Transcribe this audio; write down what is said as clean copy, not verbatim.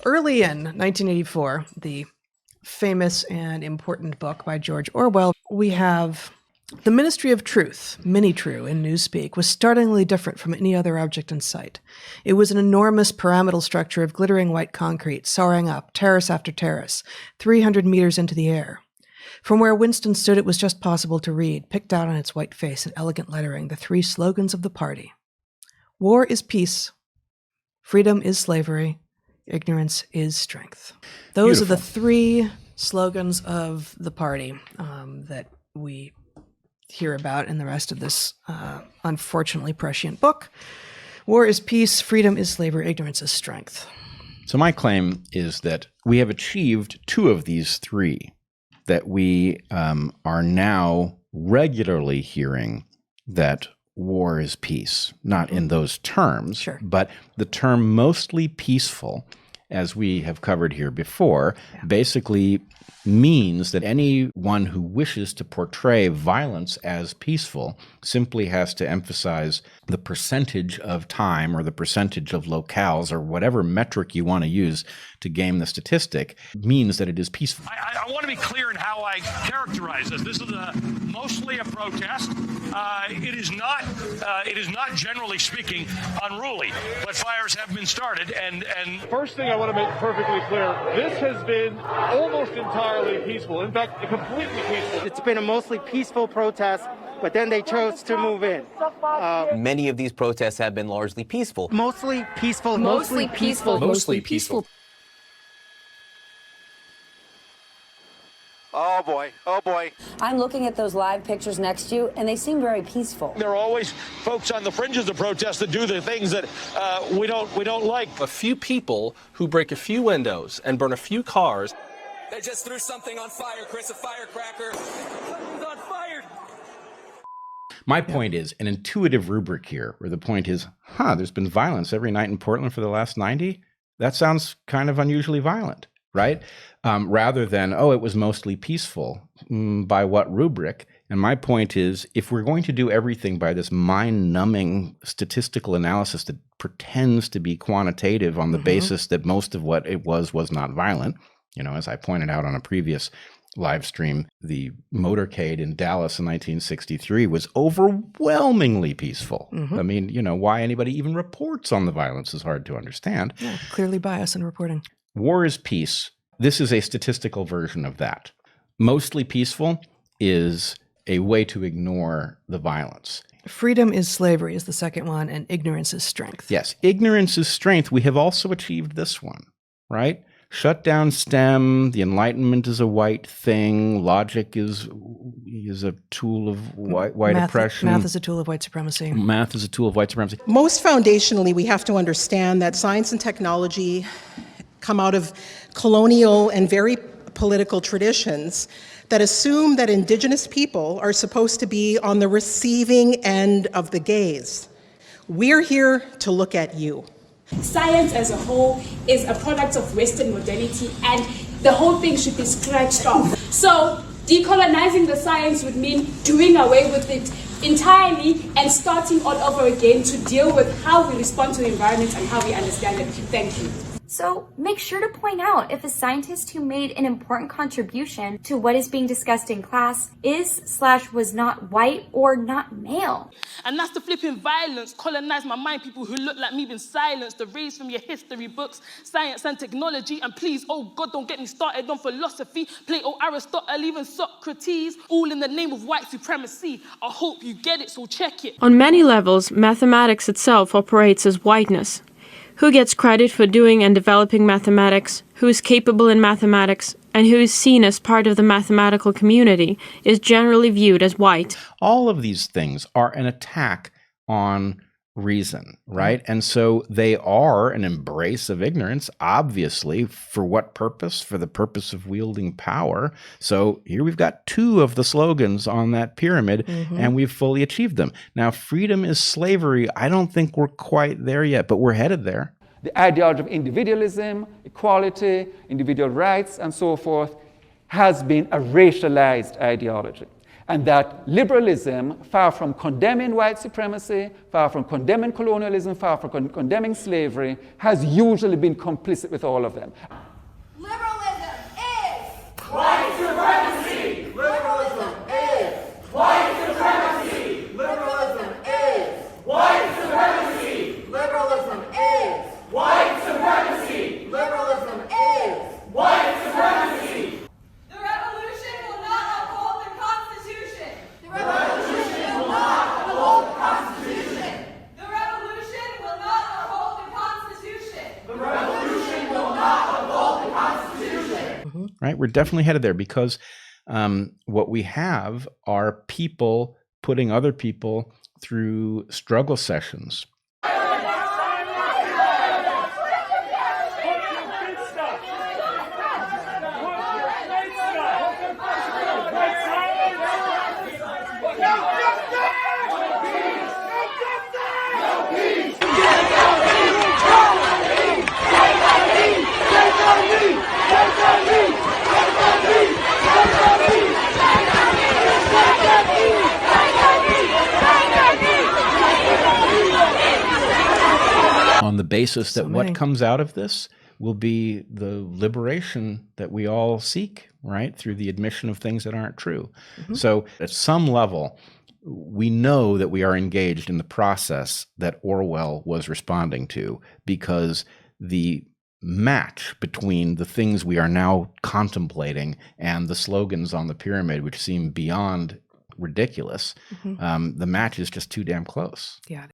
Early in 1984, the famous and important book by George Orwell, we have the Ministry of Truth, Mini-True in Newspeak, was startlingly different from any other object in sight. It was an enormous pyramidal structure of glittering white concrete, soaring up, terrace after terrace, 300 meters into the air. From where Winston stood, it was just possible to read, picked out on its white face in elegant lettering, the 3 slogans of the party. War is peace. Freedom is slavery. Ignorance is strength. Those are the 3 slogans of the party that we hear about in the rest of this unfortunately prescient book. War is peace, freedom is slavery, ignorance is strength. So my claim is that we have achieved 2 of these 3, that we are now regularly hearing that war is peace, not in those terms, Sure. but the term mostly peaceful, as we have covered here before, basically means that anyone who wishes to portray violence as peaceful simply has to emphasize the percentage of time or the percentage of locales or whatever metric you want to use to game the statistic means that it is peaceful. I want to be clear in how I characterize this. This is mostly a protest. It is not generally speaking unruly, but fires have been started. And first thing I want to make perfectly clear: this has been almost entirely peaceful. In fact, completely peaceful. It's been a mostly peaceful protest, but then they chose to move in. Many of these protests have been largely peaceful. Mostly peaceful. Mostly peaceful. Mostly peaceful. Oh boy, oh boy. I'm looking at those live pictures next to you, and they seem very peaceful. there are always folks on the fringes of protest that do the things that we don't like. A few people who break a few windows and burn a few cars. They just threw something on fire, Chris, a firecracker. Something's on fire. My point is an intuitive rubric here, where the point is, there's been violence every night in Portland for the last 90? That sounds kind of unusually violent, right? Rather than, it was mostly peaceful. By what rubric? And my point is, if we're going to do everything by this mind-numbing statistical analysis that pretends to be quantitative on the basis that most of what it was not violent, as I pointed out on a previous live stream, the motorcade in Dallas in 1963 was overwhelmingly peaceful. I mean, why anybody even reports on the violence is hard to understand. Yeah, clearly bias in reporting. War is peace. This is a statistical version of that. Mostly peaceful is a way to ignore the violence. Freedom is slavery is the second one, and ignorance is strength. Yes, ignorance is strength. We have also achieved this one, right? Shutdown STEM, the Enlightenment is a white thing, logic is a tool of white oppression. Math is a tool of white supremacy. Math is a tool of white supremacy. Most foundationally, we have to understand that science and technology come out of colonial and very political traditions that assume that indigenous people are supposed to be on the receiving end of the gaze. We're here to look at you. Science as a whole is a product of Western modernity, and the whole thing should be scratched off. So decolonizing the science would mean doing away with it entirely and starting all over again to deal with how we respond to the environment and how we understand it. Thank you. So make sure to point out if a scientist who made an important contribution to what is being discussed in class is/was not white or not male. And that's the flipping violence, colonize my mind, people who look like me been silenced, erased from your history books, science and technology, and please, oh God, don't get me started on philosophy, Plato, Aristotle, even Socrates, all in the name of white supremacy. I hope you get it, so check it. On many levels, mathematics itself operates as whiteness. Who gets credit for doing and developing mathematics, who is capable in mathematics, and who is seen as part of the mathematical community is generally viewed as white. All of these things are an attack on reason, right? And so they are an embrace of ignorance, obviously. For what purpose? For the purpose of wielding power. So here we've got 2 of the slogans on that pyramid, and we've fully achieved them. Now, freedom is slavery. I don't think we're quite there yet, but we're headed there. The ideology of individualism, equality, individual rights, and so forth has been a racialized ideology. And that liberalism, far from condemning white supremacy, far from condemning colonialism, far from condemning slavery, has usually been complicit with all of them. Liberalism is white supremacy. Liberalism is white supremacy. Liberalism is white supremacy. Liberalism is white supremacy. Liberalism is white supremacy. The revolution will not uphold the Constitution. The revolution will not uphold the Constitution. The revolution will not uphold the Constitution. The revolution will not uphold the Constitution. Right? We're definitely headed there because what we have are people putting other people through struggle sessions. On the basis that what comes out of this will be the liberation that we all seek, right? Through the admission of things that aren't true. So at some level, we know that we are engaged in the process that Orwell was responding to, because the match between the things we are now contemplating and the slogans on the pyramid, which seem beyond ridiculous, the match is just too damn close. Yeah.